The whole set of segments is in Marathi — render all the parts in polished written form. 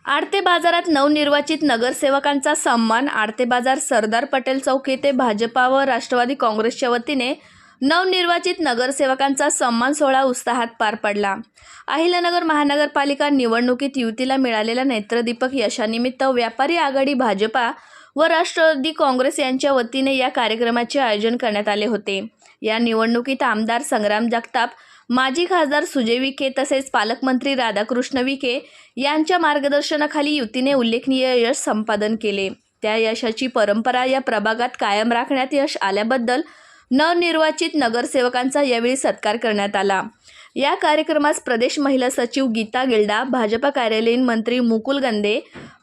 आडते बाजारात नवनिर्वाचित नगरसेवकांचा सन्मान। आडते बाजार सरदार पटेल चौक येथे भाजपा व राष्ट्रवादी काँग्रेसच्या वतीने नवनिर्वाचित नगरसेवकांचा सन्मान सोहळा उत्साहात पार पडला। अहिल्यानगर महानगरपालिका निवडणुकीत युतीला मिळालेल्या नेत्रदीपक यशानिमित्त व्यापारी आघाडी भाजपा व राष्ट्रवादी काँग्रेस यांच्या वतीने या कार्यक्रमाचे आयोजन करण्यात आले होते। या निवडणुकीत आमदार संग्राम जगताप, माजी खासदार सुजय विखे तसेच पालकमंत्री राधाकृष्ण विखे यांच्या मार्गदर्शनाखाली युतीने उल्लेखनीय यश संपादन केले। त्या यशाची परंपरा या प्रभागात कायम राखण्यात यश आल्याबद्दल नवनिर्वाचित नगरसेवकांचा यावेळी सत्कार करण्यात आला। या कार्यक्रमास प्रदेश महिला सचिव गीता गिल्डा, भाजपा कार्यालयीन मंत्री मुकुल गंदे,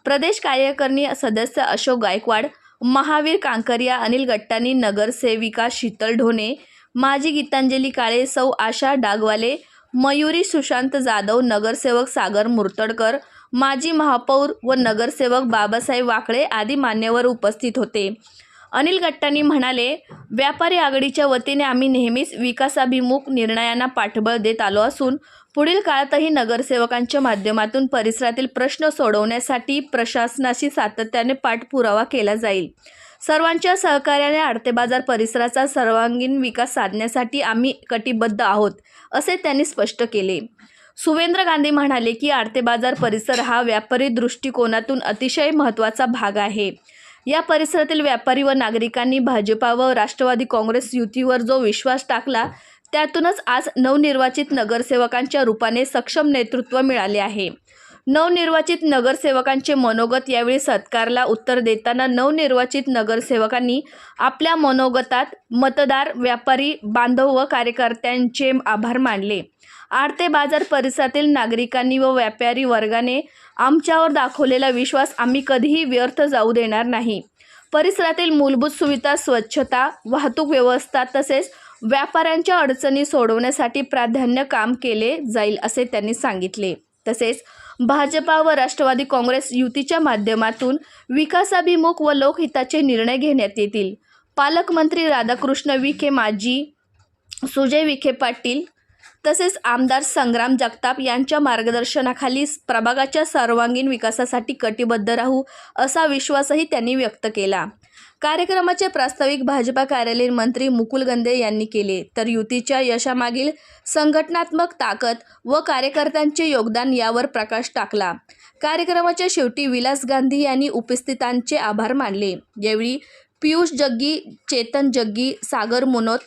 प्रदेश कार्यकारिणी सदस्य अशोक गायकवाड, महावीर कांकरिया, अनिल गट्टानी, नगरसेविका शीतल ढोणे, माजी गीतांजली काळे, सौ आशा डागवाले, मयुरी सुशांत जाधव, नगरसेवक सागर मुर्तडकर, माजी महापौर व नगरसेवक बाबासाहेब वाकळे आदी मान्यवर उपस्थित होते। अनिल गट्टानी म्हणाले, व्यापारी आघाडीच्या वतीने आम्ही नेहमीच विकासाभिमुख निर्णयांना पाठबळ देत आलो असून पुढील काळातही नगरसेवकांच्या माध्यमातून परिसरातील प्रश्न सोडवण्यासाठी प्रशासनाशी सातत्याने पाठपुरावा केला जाईल। सर्वांच्या सहकार्याने आडते बाजार परिसराचा सर्वांगीण विकास साधण्यासाठी आम्ही कटिबद्ध आहोत, असे त्यांनी स्पष्ट केले। सुवेंद्र गांधी म्हणाले की आडते बाजार परिसर हा व्यापारी दृष्टिकोनातून अतिशय महत्त्वाचा भाग आहे। या परिसरातील व्यापारी व नागरिकांनी भाजपा व राष्ट्रवादी काँग्रेस युतीवर जो विश्वास टाकला, त्यातूनच आज नवनिर्वाचित नगरसेवकांच्या रूपाने सक्षम नेतृत्व मिळाले आहे। नवनिर्वाचित नगरसेवकांचे मनोगत यावेळी सत्कारला उत्तर देताना नवनिर्वाचित नगरसेवकांनी आपल्या मनोगतात मतदार, व्यापारी बांधव व कार्यकर्त्यांचे आभार मानले। आडते बाजार परिसरातील नागरिकांनी व व्यापारी वर्गाने आमच्यावर दाखवलेला विश्वास आम्ही कधीही व्यर्थ जाऊ देणार नाही। परिसरातील मूलभूत सुविधा, स्वच्छता, वाहतूक व्यवस्था तसेच व्यापाऱ्यांच्या अडचणी सोडवण्यासाठी प्राधान्य काम केले जाईल, असे त्यांनी सांगितले। तसेच भाजपा व राष्ट्रवादी काँग्रेस युतीच्या माध्यमातून विकासाभिमुख व लोकहिताचे निर्णय घेण्यात येतील। पालकमंत्री राधाकृष्ण विखे, माजी सुजय विखे पाटील तसेच आमदार संग्राम जगताप यांच्या मार्गदर्शनाखाली प्रभागाच्या सर्वांगीण विकासासाठी कटिबद्ध राहू, असा विश्वासही त्यांनी व्यक्त केला। कार्यक्रमाचे प्रास्ताविक भाजपा कार्यालयीन मंत्री मुकुल गंदे यांनी केले, तर युतीच्या यशामागील संघटनात्मक ताकद व कार्यकर्त्यांचे योगदान यावर प्रकाश टाकला। कार्यक्रमाच्या शेवटी विलास गांधी यांनी उपस्थितांचे आभार मानले। यावेळी पियुष जग्गी, चेतन जग्गी, सागर मुनोत,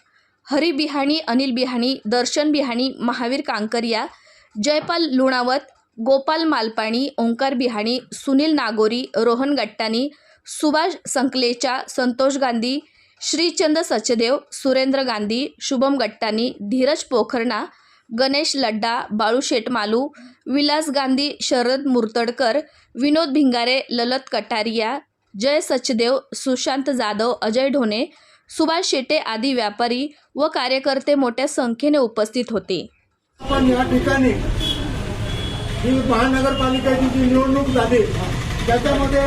हरी बिहाणी, अनिल बिहाणी, दर्शन बिहाणी, महावीर कांकरिया, जयपाल लुणावत, गोपाल मालपाणी, ओंकार बिहाणी, सुनील नागोरी, रोहन गट्टानी, सुभाष संकलेचा, संतोष गांधी, श्रीचंद सचदेव, सुरेंद्र गांधी, शुभम गट्टानी, धीरज पोखरणा, गणेश लड्डा, बाळू शेटमालू, विलास गांधी, शरद मुर्तडकर, विनोद भिंगारे, ललत कटारिया, जय सचदेव, सुशांत जाधव, अजय ढोणे, सुभाष शेटे आदी व्यापारी व कार्यकर्ते मोठ्या संख्येने उपस्थित होते। आपण या ठिकाणी ही महानगरपालिकेची जी निवडणूक झाली त्याच्यामध्ये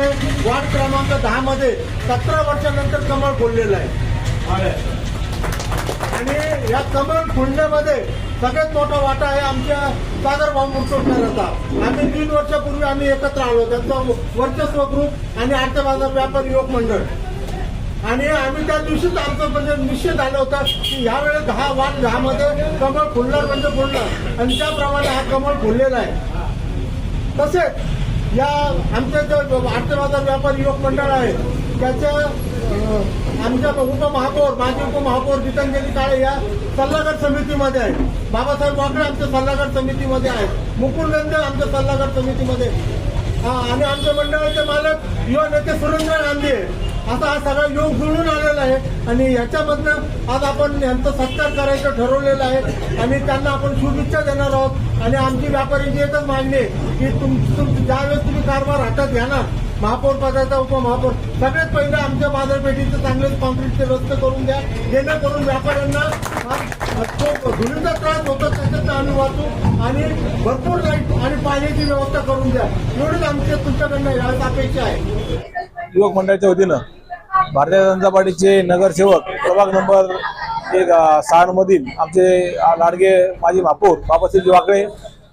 वार्ड क्रमांक 10 मध्ये 17 वर्षानंतर कमळ फुललेलं आहे आणि या कमळ फुलण्यामध्ये सगळ्यात मोठा वाटा आहे आमच्या सागर भाऊ मुर्तडकरांचा। आम्ही 3 वर्षापूर्वी आम्ही एकत्र आलो, त्यांचा वर्चस्व ग्रुप आणि आडते बाजार व्यापारी युवक मंडळ, आणि आम्ही त्या दिवशीच आमचं म्हणजे निश्चित झालं होतं की यावेळेस 10 वार्ड 10 मध्ये कमळ फुलणार म्हणजे फुलणार, आणि त्याप्रमाणे हा कमळ फुललेला आहे। तसेच या आमचे जे आडते बाजार व्यापारी युवक मंडळ आहे त्याच्या आमच्या उपमहापौर, माजी उपमहापौर गीतांजली काळे या सल्लागार समितीमध्ये आहेत, बाबासाहेब वाकळे आमच्या सल्लागार समितीमध्ये आहेत, मुकुल गंदे आमच्या सल्लागार समितीमध्ये, आणि आमच्या मंडळाचे मालक युवा नेते सुरेंद्र गांधी आहे। आता हा सगळा योग जुळून आलेला आहे आणि याच्यामधनं आज आपण यांचा सत्कार करायचं ठरवलेलं आहे आणि त्यांना आपण शुभेच्छा देणार आहोत। आणि आमची व्यापाऱ्यांची एकच मागणी आहे की ज्यावेळेस तुम्ही कारभार हातात घ्या ना, महापौर पदाचा, उपमहापौर, सगळ्यात पहिलं आमच्या बाजारपेठेचे चांगले कॉन्क्रीटचे रस्ते करून द्या, जेणेकरून व्यापाऱ्यांना जो धुळीचा त्रास होतो त्याच्यात आम्ही वाचू आणि भरपूर लाईट आणि पाण्याची व्यवस्था करून द्या, एवढीच आमच्या तुमच्याकडनं यावेळेस अपेक्षा आहे। युवक मंडळाच्या वतीनं भारतीय जनता पार्टीचे नगरसेवक प्रभाग नंबर 6 मधील आमचे लाडके माजी महापौर बाबासाहेब वाकळे,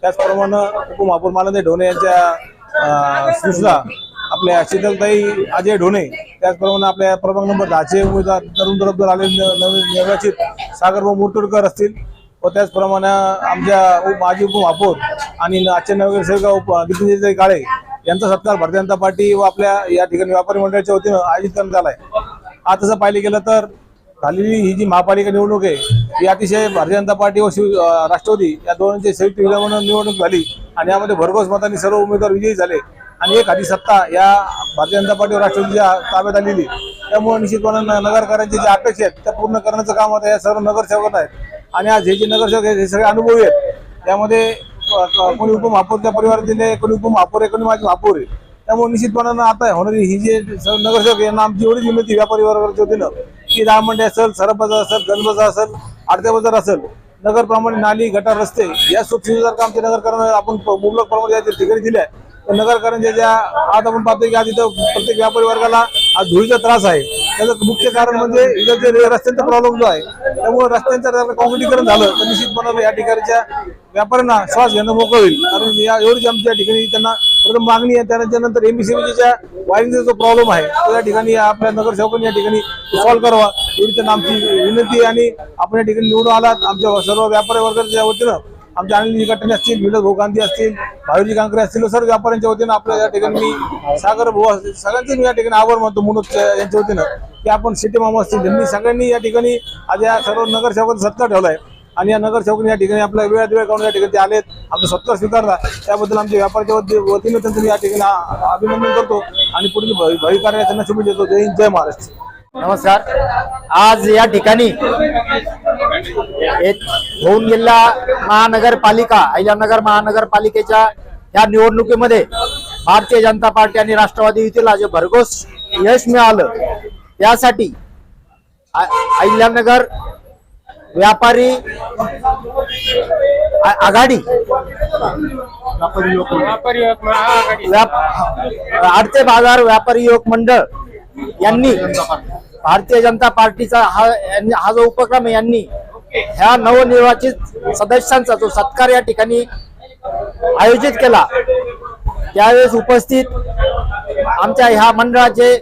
त्याचप्रमाणे उपमहापौर मानंदे ढोणे यांच्या सुशला, आपल्या शीतलताई अजय ढोणे, त्याचप्रमाणे आपल्या प्रभाग नंबर 10चे उमेदवार तरुण तरुण आले नवीन निर्वाचित सागरभाऊ मुर्तुडकर असतील व त्याचप्रमाणे आमच्या माजी उपमहापौर आणि आजचे नगरसेवक नितीनजी काळे यांचा सत्कार भारतीय जनता पार्टी व आपल्या या ठिकाणी व्यापारी मंडळाच्या वतीनं आयोजित करण्यात आलाय. आज तसं पाहिलं गेलं तर झालेली ही जी महापालिका निवडणूक आहे ही अतिशय भारतीय जनता पार्टी व राष्ट्रवादी या दोघांची संयुक्त विधानमंडळ निवडणूक झाली आणि यामध्ये भरघोस मतांनी सर्व उमेदवार विजयी झाले आणि एक हाती सत्ता या भारतीय जनता पार्टी व राष्ट्रवादीच्या ताब्यात आलेली. त्यामुळे निश्चितपणे नगरकरांचे जे अपेक्षा आहेत त्या पूर्ण करण्याचं काम आता या सर्व नगरसेवकांना आहे आणि आज हे जे नगरसेवक आहेत हे सगळे अनुभवी आहेत. त्यामध्ये कोणी उपमहापौरच्या परिवारातील, कोणी उपमहापौर आहे, कोणी माझे महापौर आहे. त्यामुळे निश्चितपणानं आता होणारी ही जे नगरसेवक यांना आमची एवढीच विनंती व्यापारी वर्गाच्या वतीनं की दहा मंडई असेल, सरप बाजार असेल, गंज बाजार असेल, आडत्या बाजार असेल, नगरप्रमाणे नाली गटार रस्ते या सुखसुविधा जर का आमच्या नगरकरांना आपण मुबलक प्रमाणे या ठिकाणी दिल्या तर नगरकरांच्या ज्या आज आपण पाहतोय की आज इथं प्रत्येक व्यापारी वर्गाला आज धुळीचा त्रास आहे. त्याचं मुख्य कारण म्हणजे इथं जे रस्त्यांचा प्रॉब्लेम जो आहे त्यामुळे रस्त्यांचं जर काँक्रिटीकरण झालं तर निश्चितपणे या ठिकाणच्या व्यापाऱ्यांना श्वास घेणं मोकळं होईल. कारण या एवढीच आमच्या ठिकाणी त्यांना प्रथम मागणी आहे. त्यानंतर एमबीसीच्या वायरिंगचा जो प्रॉब्लेम आहे तो या ठिकाणी आपल्या नगरसेवकांनी या ठिकाणी सॉल्व्ह करावा एवढी त्यांना आमची विनंती आहे. आणि आपण या ठिकाणी निवडून आलात आमच्या सर्व व्यापारी वर्गाच्या वतीनं आमच्या अनिलजी गटाणे असतील, विलास भाऊ गांधी असतील, भाऊजी कांकरे असतील, सर्व व्यापाऱ्यांच्या वतीनं आपल्या या ठिकाणी मी सागर भाऊ सगळ्यांचे मी या ठिकाणी आभार मानतो मनोज यांच्या वतीनं की आपण शेट्टी मामा असतील यांनी सगळ्यांनी या ठिकाणी आज या सर्व नगरसेवकांचा सत्कार ठेवलाय आणि या नगरसेवकांनी या ठिकाणी आपल्या वेळात वेळ काढून या ठिकाणी ते आलेत, आमचा सत्कार स्वीकारला. त्याबद्दल आमच्या व्यापाऱ्याच्या वतीनं त्यांचं मी या ठिकाणी अभिनंदन करतो आणि पुढील भावी कार्याला त्यांना शुभेच्छा देतो. जय हिंद, जय महाराष्ट्र. नमस्कार. आज या ठिकाणी होऊन गेलेल्या महानगरपालिका अहिल्यानगर महानगरपालिकेच्या या निवडणुकीमध्ये भारतीय जनता पार्टी आणि राष्ट्रवादी युतीला जे भरघोस यश मिळालं त्यासाठी अहिल्यानगर व्यापारी आघाडी आडते बाजार व्यापारी युवक मंडळ यांनी भारतीय जनता पार्टीचा हा जो उपक्रम आहे यांनी ह्या नवनिर्वाचित सदस्यांचा जो सत्कार या ठिकाणी आयोजित केला त्यावेळेस उपस्थित आमच्या ह्या मंडळाचे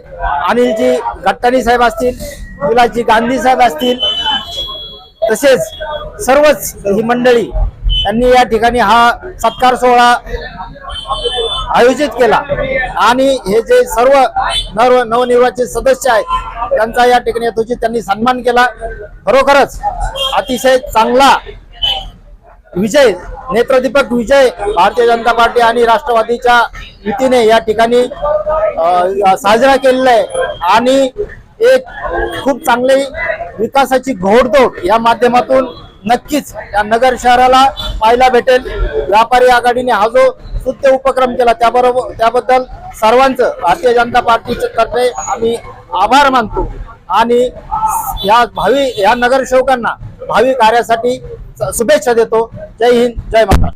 अनिलजी गट्टाणी साहेब असतील, विलासजी गांधी साहेब असतील, तसेच सर्वच ही मंडळी यांनी या ठिकाणी हा सत्कार सोहळा आयोजित केला आणि हे जे सर्व नवनिर्वाचित सदस्य आहेत त्यांचा या ठिकाणी यथोचित त्यांनी सन्मान केला. खरोखरच अतिशय चांगला विजय, नेत्रदीपक विजय भारतीय जनता पार्टी आणि राष्ट्रवादीच्या युतीने या ठिकाणी साजरा केलेला आहे आणि एक खूप चांगली विकासाची घोडदौड या माध्यमातून नक्कीच या नगर शहराला पाहायला भेटेल. व्यापारी आघाडीने हा जो स्तुत्य उपक्रम केला त्याबद्दल सर्वांचं भारतीय जनता पार्टीच्या तर्फे आम्ही आभार मानतो आणि या नगरसेवकांना भावी कार्यासाठी शुभेच्छा देतो. जय हिंद, जय महाराष्ट्र.